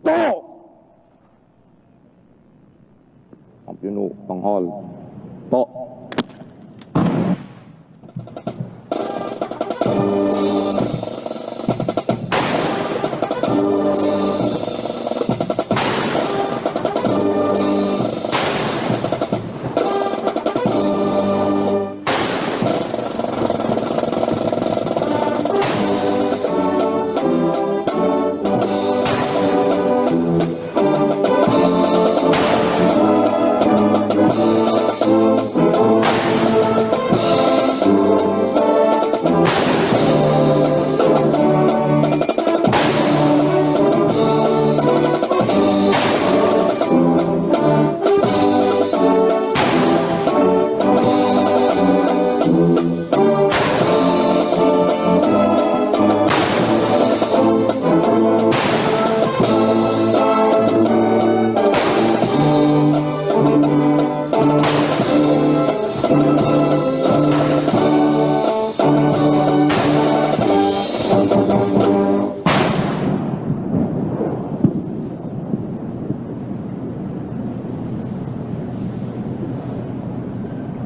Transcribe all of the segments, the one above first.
To! Ang pinuno, tanghal. To!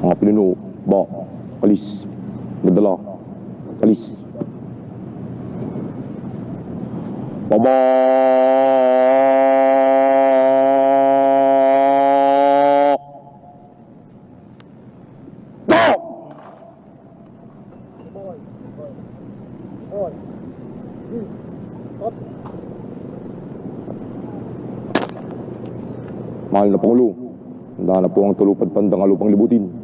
Mga pinuno, ba, alis, nadala, alis. Baba! Go! Mahal na Pangulo, handa na po ang tulupad pandang alupang libutin.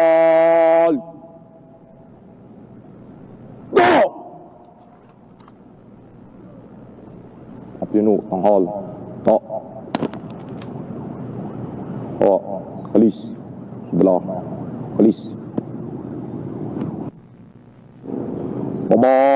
Tanghal! Go! Ang pinuno, tanghal. To. O, alis. Dala. Alis. Baba!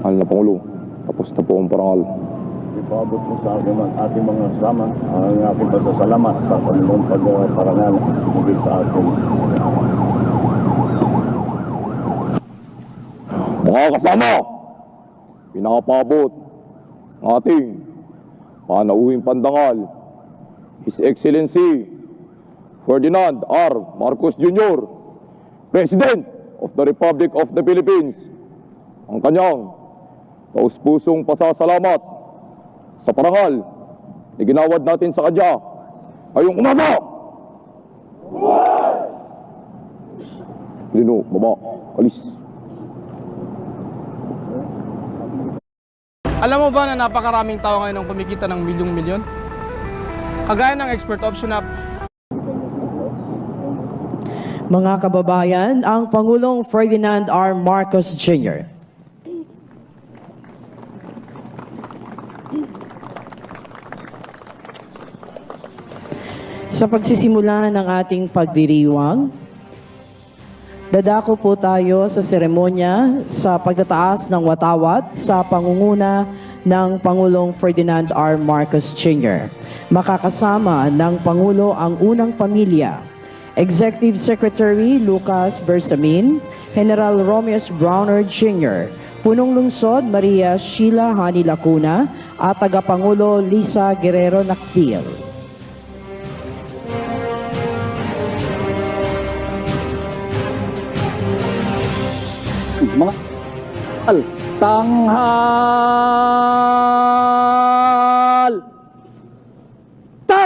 Mahal na Pangulo, tapos na po ang parangal. Ipaabot mo sa akin ang ating mga kasama ang aking pasasalamat sa Panginoon pagparangal muli sa atin. Mga kasama, pinakapaabot ng ating panauhing pandangal, His Excellency Ferdinand R. Marcos Jr., President of the Republic of the Philippines, ang kanyang taus-pusong pasasalamat sa parangal na ginawad natin sa kanya ngayong umaga. Lino, baba, alis. Alam mo ba na napakaraming tao ngayon ang kumikita ng milyong-milyon? Kagaya ng expert option app. Mga kababayan, ang Pangulong Ferdinand R. Marcos Jr. Sa pagsisimula ng ating pagdiriwang, dadako po tayo sa seremonya sa pagtataas ng watawat sa pangunguna ng Pangulong Ferdinand R. Marcos Jr. Makakasama ng Pangulo ang unang pamilya, Executive Secretary Lucas Bersamin, General Romeos Browner Jr., Punong Lungsod Maria Sheila Hani Lacuna at Tagapangulo Lisa Guerrero Nakpil. Mga tanghal ta.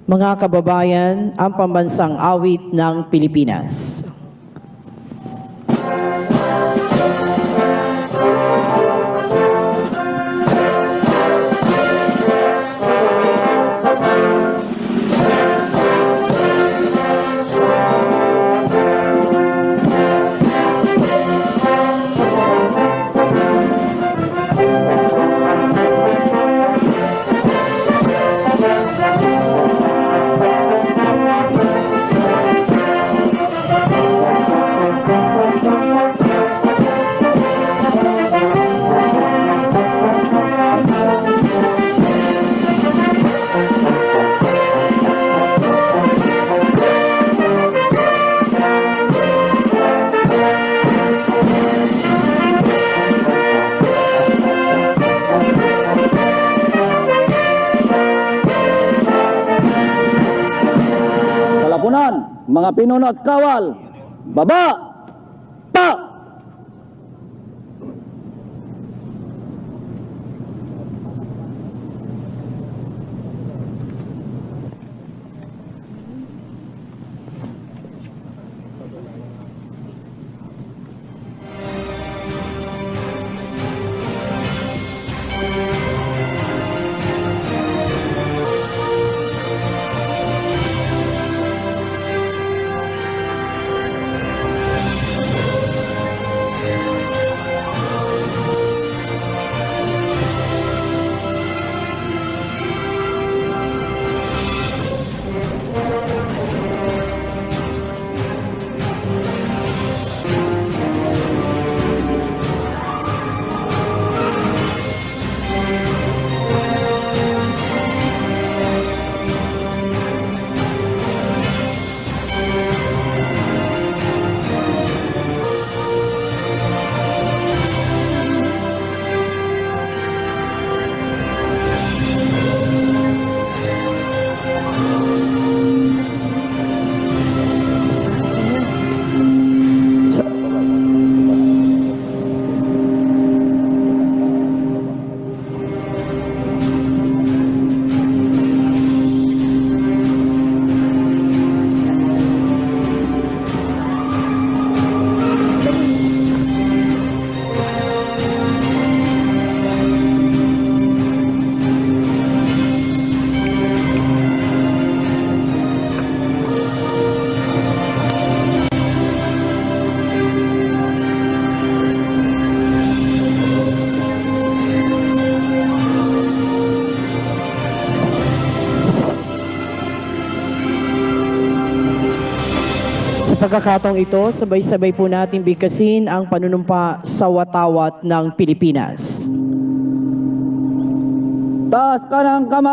Mga kababayan, ang pambansang awit ng Pilipinas. Kalapunan, mga pinuno at kawal, baba, ta! Sa pagkakataong ito, sabay-sabay po natin bigkasin ang panunumpa sa watawat ng Pilipinas. Taas ka ng kamay!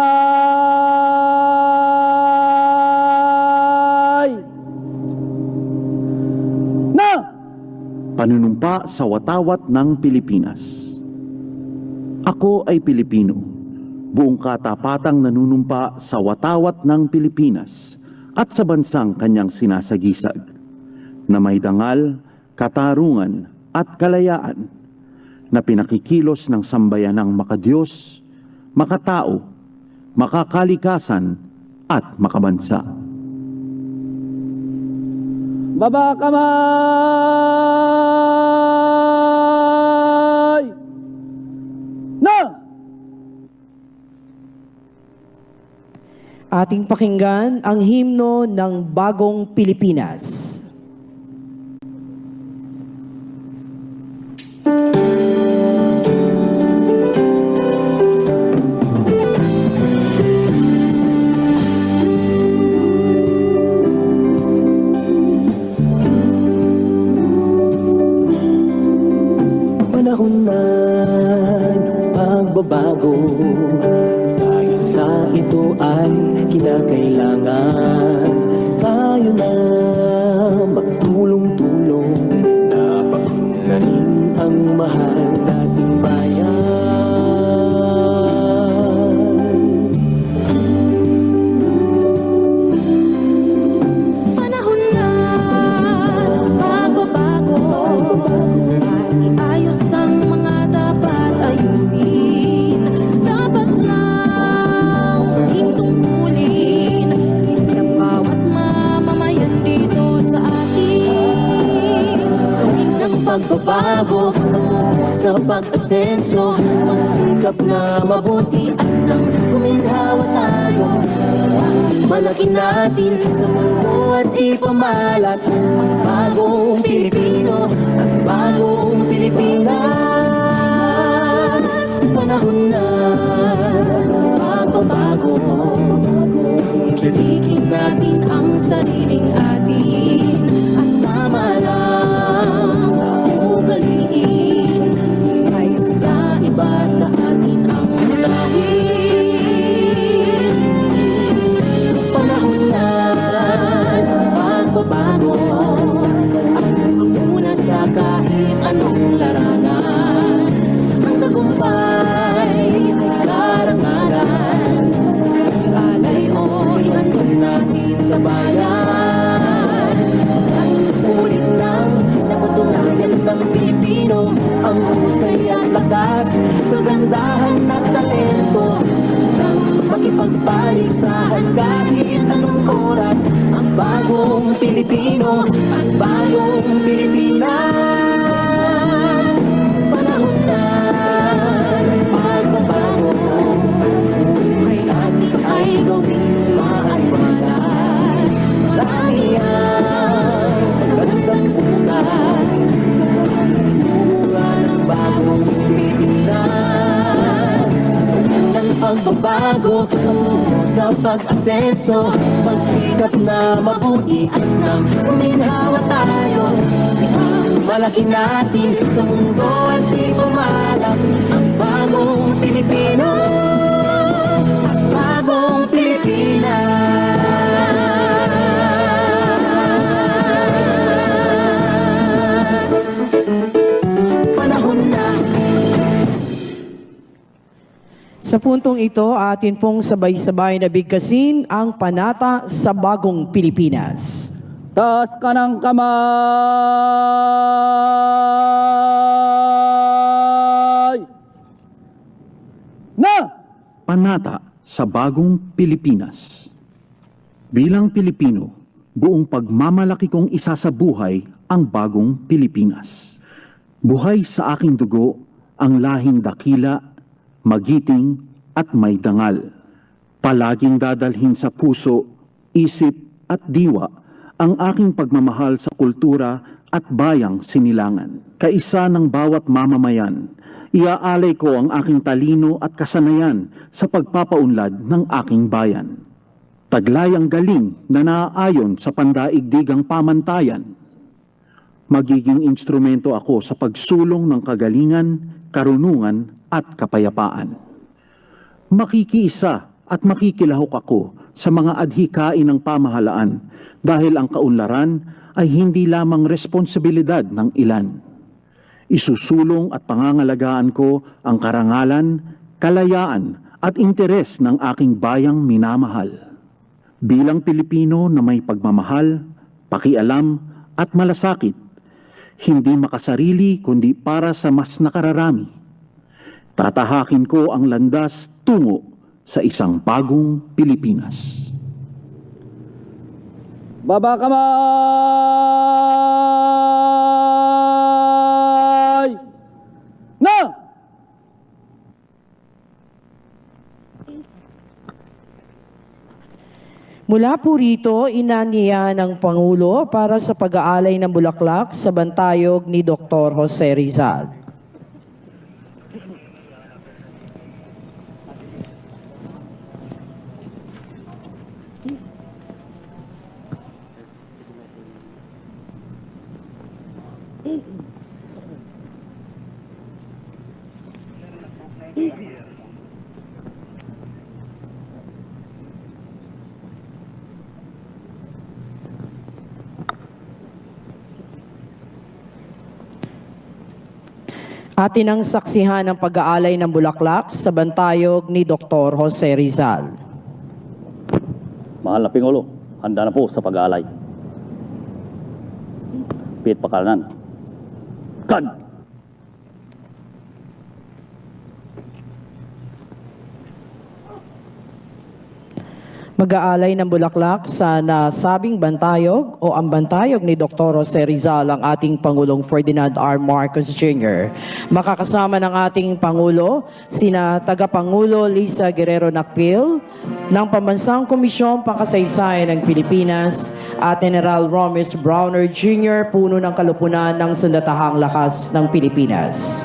Na! Panunumpa sa watawat ng Pilipinas. Ako ay Pilipino, buong katapatang nanunumpa sa watawat ng Pilipinas at sa bansang kanyang sinasagisag, na may dangal, katarungan at kalayaan, na pinakikilos ng sambayanang makadiyos, makatao, makakalikasan at makabansa. Baba kamay! Ating pakinggan ang himno ng Bagong Pilipinas. Panahon na ng pagbabago, dahil sa ito ay kinakailangan tayo na magtulong-tulong na paunlarin ang mahal nating bayan. Panahon na ng pagbabago, ayos ang mga dapat ayusin. Dapat lang maging tungkulin ng bawat mamamayan dito sa atin. Gawin ng pagbabago, tungo sa pag-asenso, magsikap na mabuti at nang kuminhawa tayo. Malaki natin sa mundo at ipamalas ang bagong Pilipino at bagong Pilipinas. Panahon na ng pagbabago, kilikin natin ang sariling atin at tama lang ugaliin kaysa iba sa atin ang unahin. Panahon na ng pagbabago, ang muna sa kahit anong larangan. Ang tagumpay ay karangalan, alay o ihandog natin sa bayan. Ang ulit ng napatunayan ng Pilipino, ang husay at lakas, kagandahan at talento, ang makipagpaligsahan kahit anong oras. Ang bagong Pilipino at bagong Pilipinas. Panahon na ng pagbabago, buhay natin ay gawing maaliwalas. Marami ang magandang bukas, sumuga ng bagong Pilipinas. Ng pagbabago, tungo sa pag-asenso, magsikap na mabuti at nang kuminhawa tayo. Malaki natin sa mundo at di pumalas ang bagong Pilipino at bagong Pilipinas. Panahon na. Sa puntong ito, atin pong sabay-sabay na bigkasin ang panata sa Bagong Pilipinas. Taas ka ng kamay! Na! Panata sa Bagong Pilipinas. Bilang Pilipino, buong pagmamalaki kong isasabuhay ang Bagong Pilipinas. Buhay sa aking dugo ang lahing dakila, magiting at may dangal. Palaging dadalhin sa puso, isip at diwa ang aking pagmamahal sa kultura at bayang sinilangan. Kaisa ng bawat mamamayan, iaalay ko ang aking talino at kasanayan sa pagpapaunlad ng aking bayan. Taglay ang galing na naaayon sa pandaigdigang pamantayan. Magiging instrumento ako sa pagsulong ng kagalingan, karunungan at kapayapaan. Makikiisa at makikilahok ako sa mga adhikain ng pamahalaan dahil ang kaunlaran ay hindi lamang responsibilidad ng ilan. Isusulong at pangangalagaan ko ang karangalan, kalayaan at interes ng aking bayang minamahal. Bilang Pilipino na may pagmamahal, pakialam at malasakit, hindi makasarili kundi para sa mas nakararami. Tatahakin ko ang landas tungo sa isang bagong Pilipinas. Baba kamay! Na! Mula po rito, inaniya ng Pangulo para sa pag-aalay ng bulaklak sa bantayog ni Dr. Jose Rizal. Atin ang saksihan ng pag-aalay ng bulaklak sa bantayog ni Dr. Jose Rizal. Mahal na Pangulo, handa na po sa pag-aalay. Pit pakalanan. Kad! Mag-aalay ng bulaklak sa nasabing bantayog o ang bantayog ni Dr. Jose Rizal ang ating Pangulong Ferdinand R. Marcos Jr. Makakasama ng ating Pangulo, sina Tagapangulo Lisa Guerrero Nakpil, ng Pambansang Komisyon Pangkasaysayan ng Pilipinas at General Romes Browner Jr., puno ng kalupunan ng Sandatahang Lakas ng Pilipinas.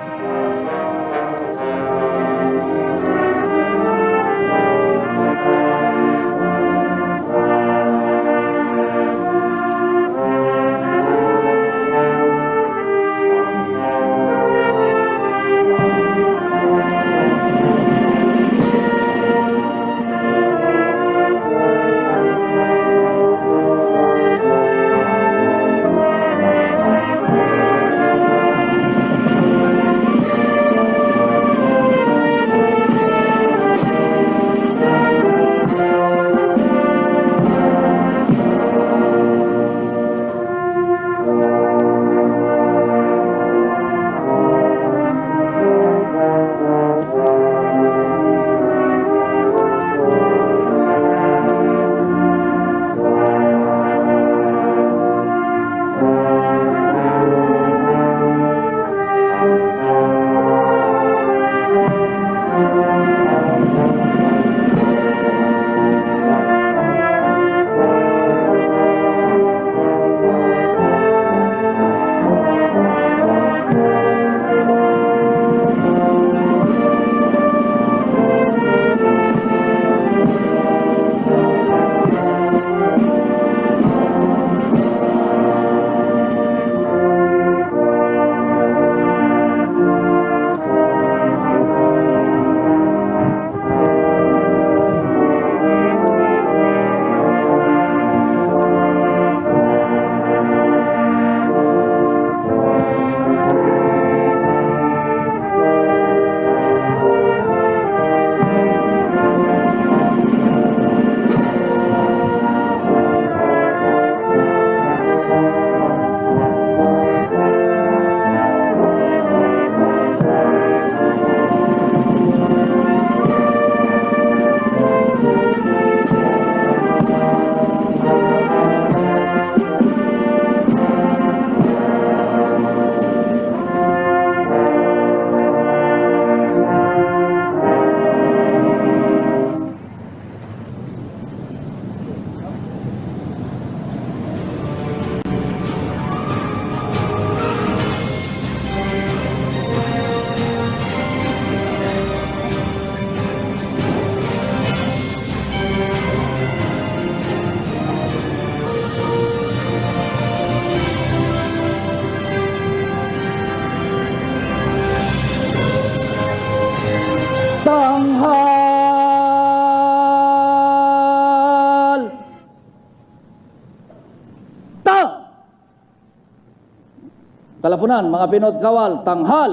Kalapunan, mga Pinot Kawal, tanghal!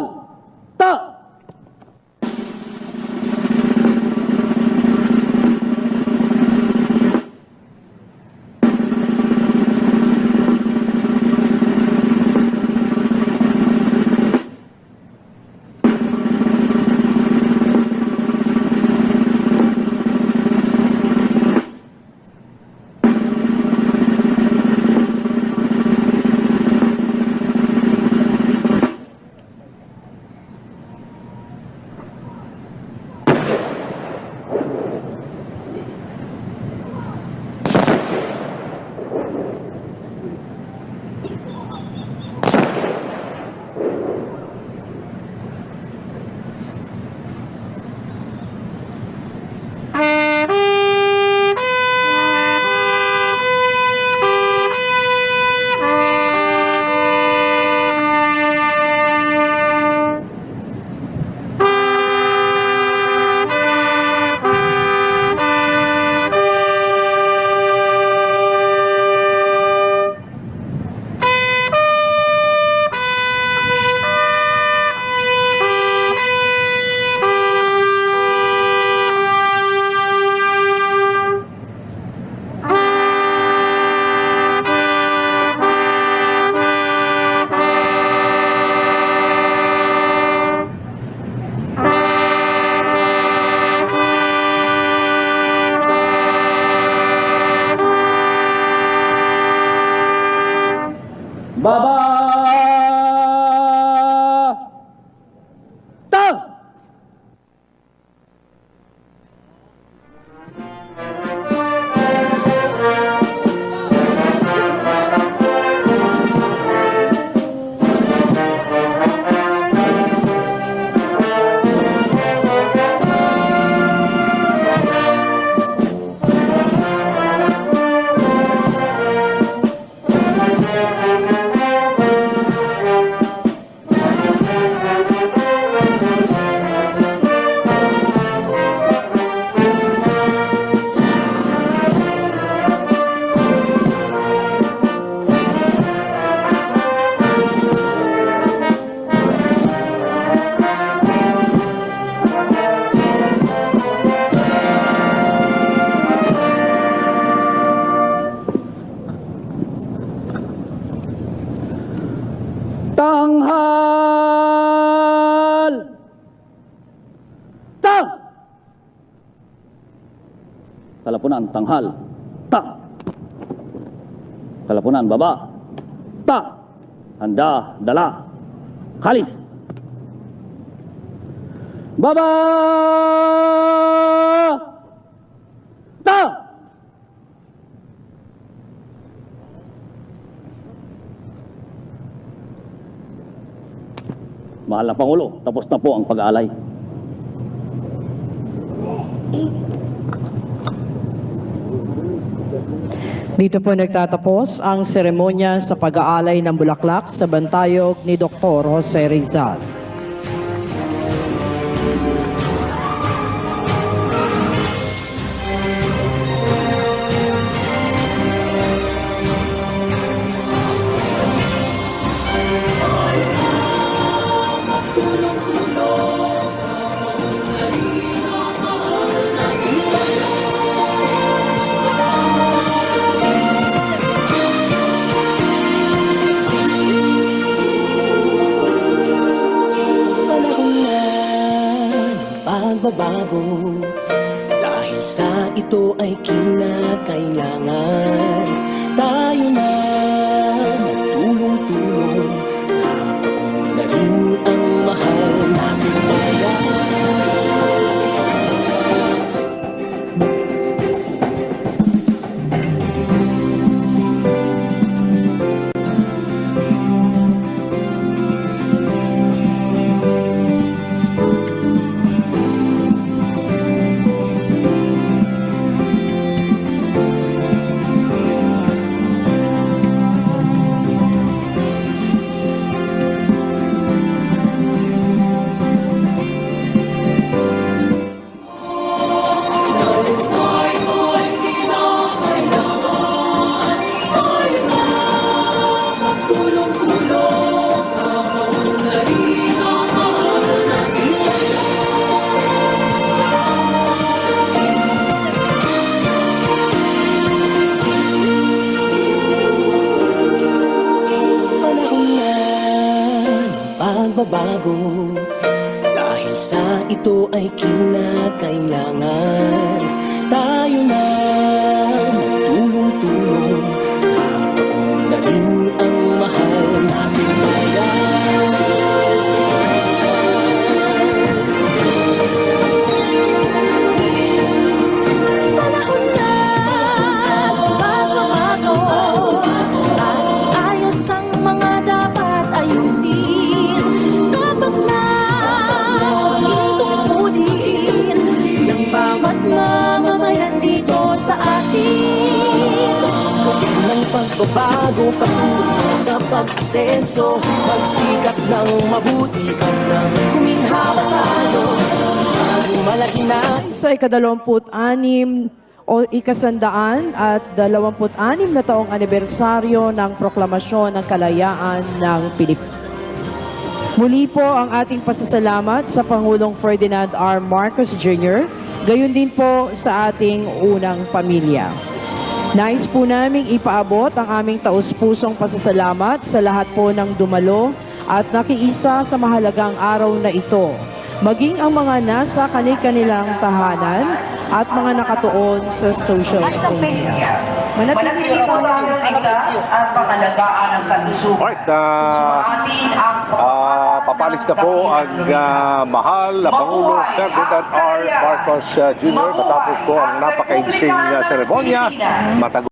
Ta! Baba! Tang! Tanghal! Tang! Kalapunan, tanghal. Ta. Kalapunan, baba. Ta. Handa, dala. Kalis. Baba! Ta! Mahal na Pangulo, tapos na po ang pag-aalay. Dito po nagtatapos ang seremonya sa pag-aalay ng bulaklak sa bantayog ni Dr. Jose Rizal. Panahon na ng pagbabago, dahil sa ito ay kinakailangan tayo na magtulong-tulong, napaunlarin ang mahal nating bayan. Panahon na ng pagbabago, dahil sa ito ay kinakailangan tayo na magtulong-tulong, napaunlarin ang mahal nating bayan. Panahon na magbabago at ayos ang mga dapat ayusin. Dapat na maging tungkulin ng bawat mamamayan dito sa atin. Gawin ng pagbabago patungo sa pag-asenso, magsikap ng mabuti at nang kuminhawa tayo, bago malaki na Sa ika-26 o ikasandaan at 26 na taong anibersaryo ng proklamasyon ng kalayaan ng Pilipinas. Muli po ang ating pasasalamat sa Pangulong Ferdinand R. Marcos Jr., gayon din po sa ating unang pamilya. Nais po naming ipaabot ang aming taus-pusong pasasalamat sa lahat po ng dumalo at nakiisa sa mahalagang araw na ito, maging ang mga nasa kanilang tahanan at mga nakatuon sa social media. Manatili po tayo ligtas at pangalagaan ng kalusugan. Alright, papalis na po ang mahal na Pangulo Ferdinand R. Marcos Jr. matapos po ang napaka-insing seremonya.